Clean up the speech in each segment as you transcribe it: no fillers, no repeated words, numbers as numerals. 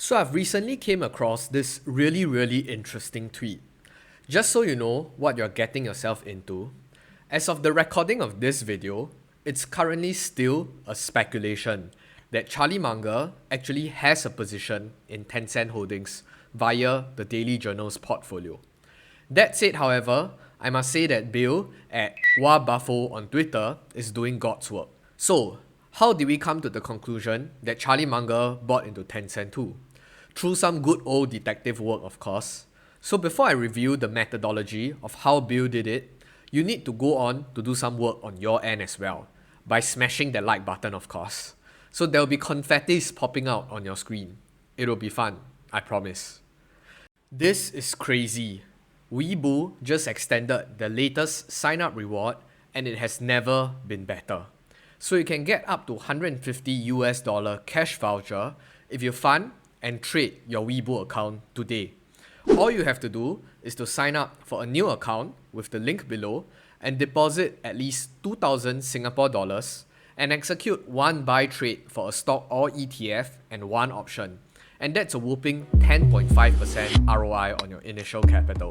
So I've recently came across this really interesting tweet. Just so you know what you're getting yourself into, as of the recording of this video, it's currently still a speculation that Charlie Munger actually has a position in Tencent Holdings via the Daily Journal's portfolio. That said, however, I must say that Bill at @wabuffo on Twitter is doing God's work. So, how did we come to the conclusion that Charlie Munger bought into Tencent too? Through some good old detective work, of course. So before I review the methodology of how Bill did it, you need to go on to do some work on your end as well, by smashing that like button, of course. So there will be confettis popping out on your screen. It'll be fun, I promise. This is crazy. Weibo just extended the latest sign up reward and it has never been better. So you can get up to $150 cash voucher if you fund and trade your Weibo account today. All you have to do is to sign up for a new account with the link below and deposit at least 2,000 Singapore dollars and execute one buy trade for a stock or ETF and one option. And that's a whooping 10.5% ROI on your initial capital.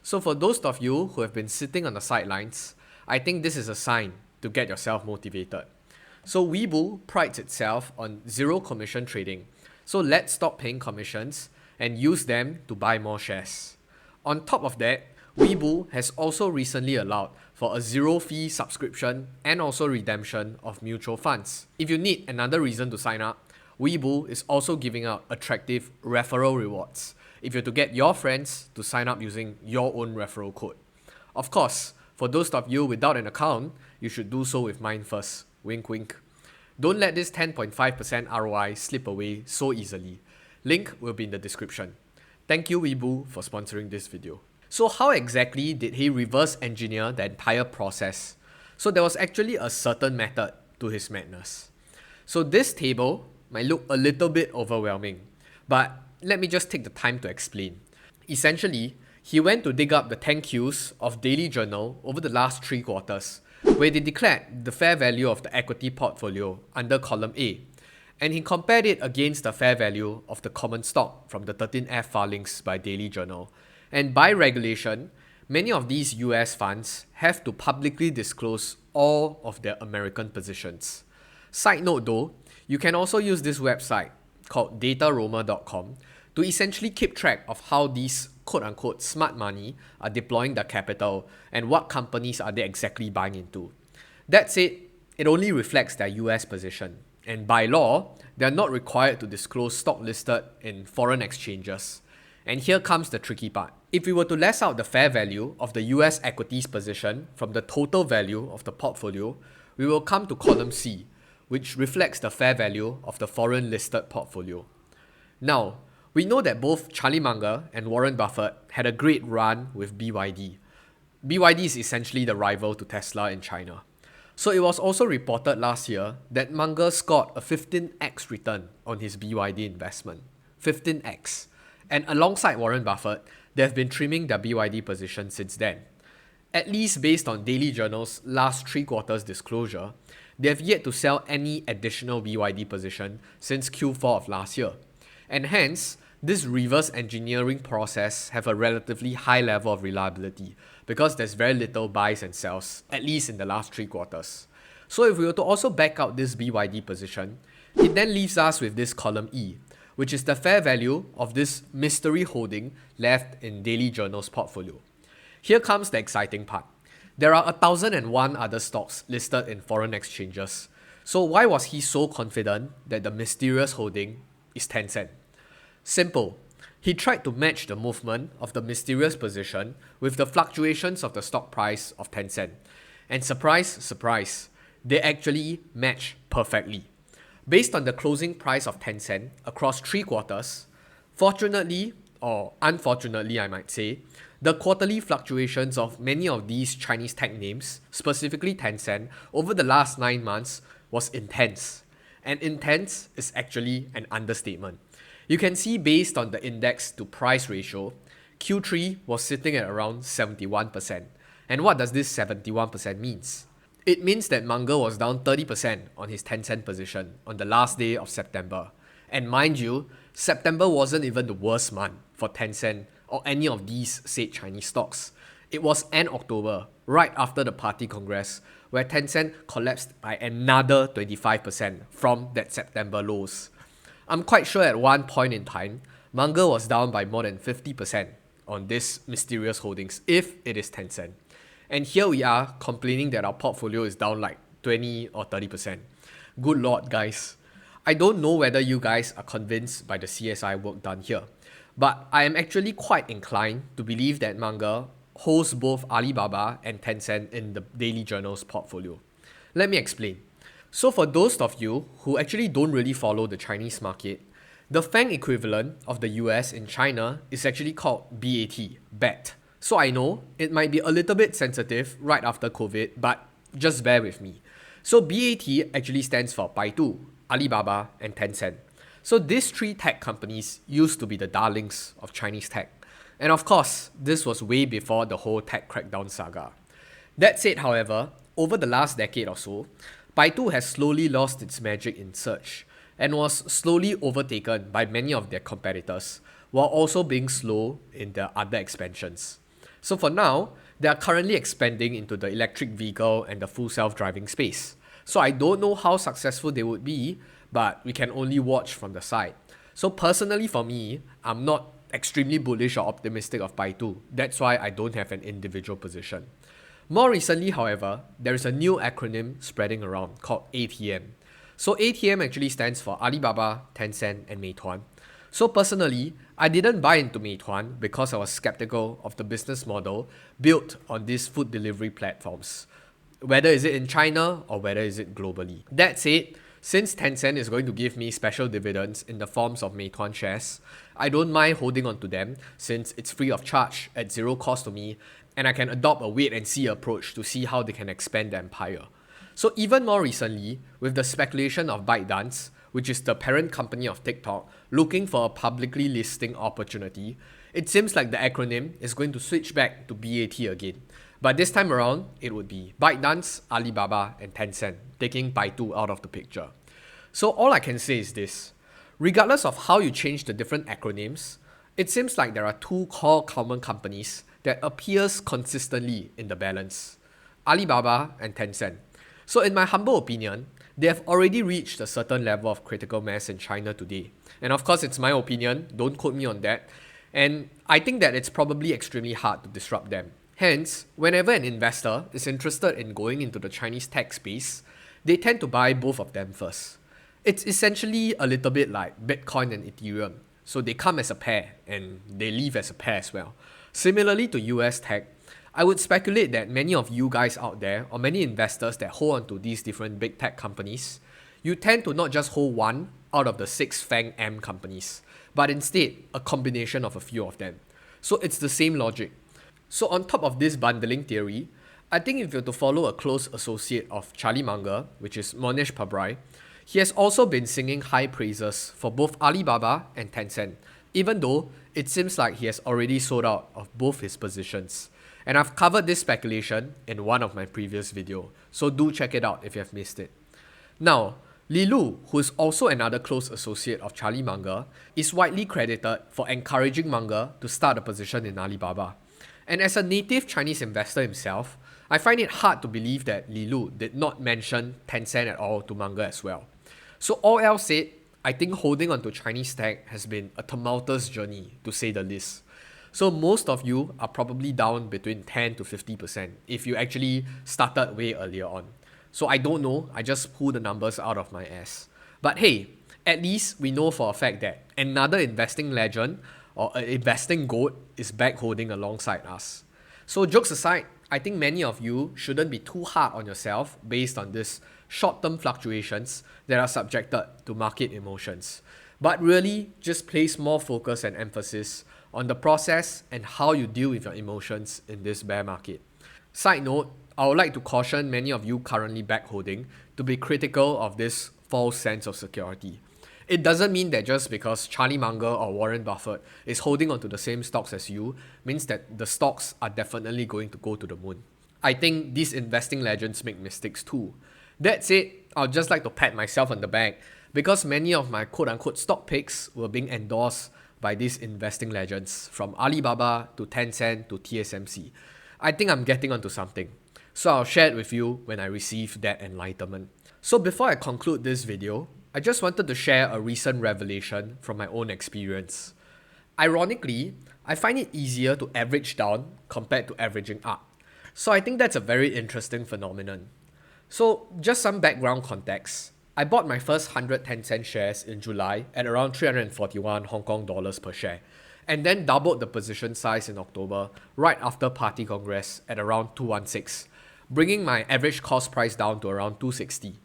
So for those of you who have been sitting on the sidelines, I think this is a sign to get yourself motivated. So Weibo prides itself on zero commission trading. So let's stop paying commissions and use them to buy more shares. On top of that, Weibo has also recently allowed for a zero fee subscription and also redemption of mutual funds. If you need another reason to sign up, Weibo is also giving out attractive referral rewards if you're to get your friends to sign up using your own referral code. Of course, for those of you without an account, you should do so with mine first. Wink wink. Don't let this 10.5% ROI slip away so easily. Link will be in the description. Thank you Weibo for sponsoring this video. So how exactly did he reverse engineer the entire process? So there was actually a certain method to his madness. So this table might look a little bit overwhelming, but let me just take the time to explain. Essentially, he went to dig up the 10 Qs of Daily Journal over the last 3 quarters, where they declared the fair value of the equity portfolio under column A, and he compared it against the fair value of the common stock from the 13F filings by Daily Journal. And by regulation, many of these US funds have to publicly disclose all of their American positions. Side note though, you can also use this website called dataroma.com to essentially keep track of how these quote-unquote smart money are deploying their capital and what companies are they exactly buying into. That said, it only reflects their US position, and by law, they are not required to disclose stock listed in foreign exchanges. And here comes the tricky part. If we were to less out the fair value of the US equities position from the total value of the portfolio, we will come to column C, which reflects the fair value of the foreign listed portfolio. Now, we know that both Charlie Munger and Warren Buffett had a great run with BYD. BYD is essentially the rival to Tesla in China. So it was also reported last year that Munger scored a 15x return on his BYD investment. 15x. And alongside Warren Buffett, they have been trimming their BYD position since then. At least based on Daily Journal's last 3 quarters disclosure, they have yet to sell any additional BYD position since Q4 of last year. And hence, this reverse engineering process have a relatively high level of reliability because there's very little buys and sells, at least in the last 3 quarters. So if we were to also back out this BYD position, it then leaves us with this column E, which is the fair value of this mystery holding left in Daily Journal's portfolio. Here comes the exciting part. There are 1,001 other stocks listed in foreign exchanges. So why was he so confident that the mysterious holding is Tencent? Simple. He tried to match the movement of the mysterious position with the fluctuations of the stock price of Tencent. And surprise, surprise, they actually match perfectly. Based on the closing price of Tencent across 3 quarters, fortunately, or unfortunately I might say, the quarterly fluctuations of many of these Chinese tech names, specifically Tencent, over the last 9 months was intense. And intense is actually an understatement. You can see based on the index to price ratio, Q3 was sitting at around 71%. And what does this 71% means? It means that Munger was down 30% on his Tencent position on the last day of September. And mind you, September wasn't even the worst month for Tencent or any of these said Chinese stocks. It was end October, right after the party congress, where Tencent collapsed by another 25% from that September lows. I'm quite sure at one point in time, Munger was down by more than 50% on this mysterious holdings, if it is Tencent. And here we are complaining that our portfolio is down like 20 or 30%. Good lord, guys. I don't know whether you guys are convinced by the CSI work done here, but I am actually quite inclined to believe that Munger holds both Alibaba and Tencent in the daily journal's portfolio. Let me explain. So for those of you who actually don't really follow the Chinese market, the FANG equivalent of the US in China is actually called BAT, BAT. So I know it might be a little bit sensitive right after COVID, but just bear with me. So BAT actually stands for Baidu, Alibaba, and Tencent. So these three tech companies used to be the darlings of Chinese tech. And of course, this was way before the whole tech crackdown saga. That said, however, over the last decade or so, Baidu has slowly lost its magic in search and was slowly overtaken by many of their competitors, while also being slow in their other expansions. So for now, they are currently expanding into the electric vehicle and the full self-driving space. So I don't know how successful they would be, but we can only watch from the side. So personally for me, I'm not extremely bullish or optimistic of Baidu. That's why I don't have an individual position. More recently, however, there is a new acronym spreading around called ATM. So ATM actually stands for Alibaba, Tencent, and Meituan. So personally, I didn't buy into Meituan because I was skeptical of the business model built on these food delivery platforms, whether is it in China or whether is it globally. That said, since Tencent is going to give me special dividends in the forms of Meituan shares, I don't mind holding on to them since it's free of charge at zero cost to me, and I can adopt a wait and see approach to see how they can expand their empire. So even more recently, with the speculation of ByteDance, which is the parent company of TikTok, looking for a publicly listing opportunity, it seems like the acronym is going to switch back to BAT again. But this time around, it would be ByteDance, Alibaba, and Tencent, taking Baidu out of the picture. So all I can say is this. Regardless of how you change the different acronyms, it seems like there are two core common companies that appears consistently in the balance. Alibaba and Tencent. So in my humble opinion, they have already reached a certain level of critical mass in China today. And of course, it's my opinion, don't quote me on that. And I think that it's probably extremely hard to disrupt them. Hence, whenever an investor is interested in going into the Chinese tech space, they tend to buy both of them first. It's essentially a little bit like Bitcoin and Ethereum. So they come as a pair and they leave as a pair as well. Similarly to US tech, I would speculate that many of you guys out there, or many investors that hold on to these different big tech companies, you tend to not just hold one out of the 6 FANG M companies, but instead a combination of a few of them. So it's the same logic. So on top of this bundling theory, I think if you're to follow a close associate of Charlie Munger, which is Monish Pabrai, he has also been singing high praises for both Alibaba and Tencent, even though it seems like he has already sold out of both his positions. And I've covered this speculation in one of my previous videos, so do check it out if you have missed it. Now, Li Lu, who is also another close associate of Charlie Munger, is widely credited for encouraging Munger to start a position in Alibaba. And as a native Chinese investor himself, I find it hard to believe that Li Lu did not mention Tencent at all to Munger as well. So all else said, I think holding onto Chinese tech has been a tumultuous journey, to say the least. So most of you are probably down between 10 to 50% if you actually started way earlier on. So I don't know, I just pulled the numbers out of my ass. But hey, at least we know for a fact that another investing legend or an investing goat is back holding alongside us. So jokes aside, I think many of you shouldn't be too hard on yourself based on this short-term fluctuations that are subjected to market emotions. But really just place more focus and emphasis on the process and how you deal with your emotions in this bear market. Side note, I would like to caution many of you currently backholding to be critical of this false sense of security. It doesn't mean that just because Charlie Munger or Warren Buffett is holding onto the same stocks as you means that the stocks are definitely going to go to the moon. I think these investing legends make mistakes too. That said, I'd just like to pat myself on the back because many of my quote-unquote stock picks were being endorsed by these investing legends from Alibaba to Tencent to TSMC. I think I'm getting onto something. So I'll share it with you when I receive that enlightenment. So before I conclude this video, I just wanted to share a recent revelation from my own experience. Ironically, I find it easier to average down compared to averaging up. So I think that's a very interesting phenomenon. So just some background context. I bought my first 100 Tencent shares in July at around 341 Hong Kong dollars per share, and then doubled the position size in October right after Party Congress at around 216, bringing my average cost price down to around 260.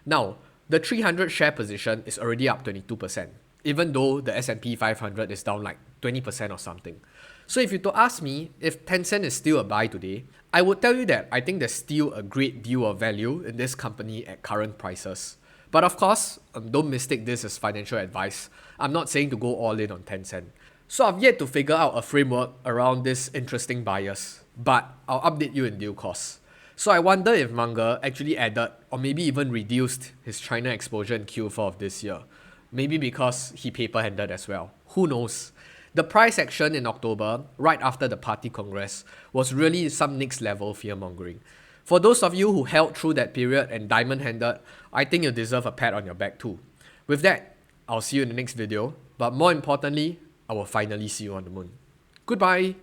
Now, the 300 share position is already up 22%, even though the S&P 500 is down like 20% or something. So if you to ask me if Tencent is still a buy today, I would tell you that I think there's still a great deal of value in this company at current prices. But of course, don't mistake this as financial advice. I'm not saying to go all in on Tencent. So I've yet to figure out a framework around this interesting bias, but I'll update you in due course. So I wonder if Munger actually added or maybe even reduced his China exposure in Q4 of this year. Maybe because he paper-handed as well. Who knows? The price action in October, right after the Party Congress, was really some next level fear-mongering. For those of you who held through that period and diamond-handed, I think you deserve a pat on your back too. With that, I'll see you in the next video, but more importantly, I will finally see you on the moon. Goodbye!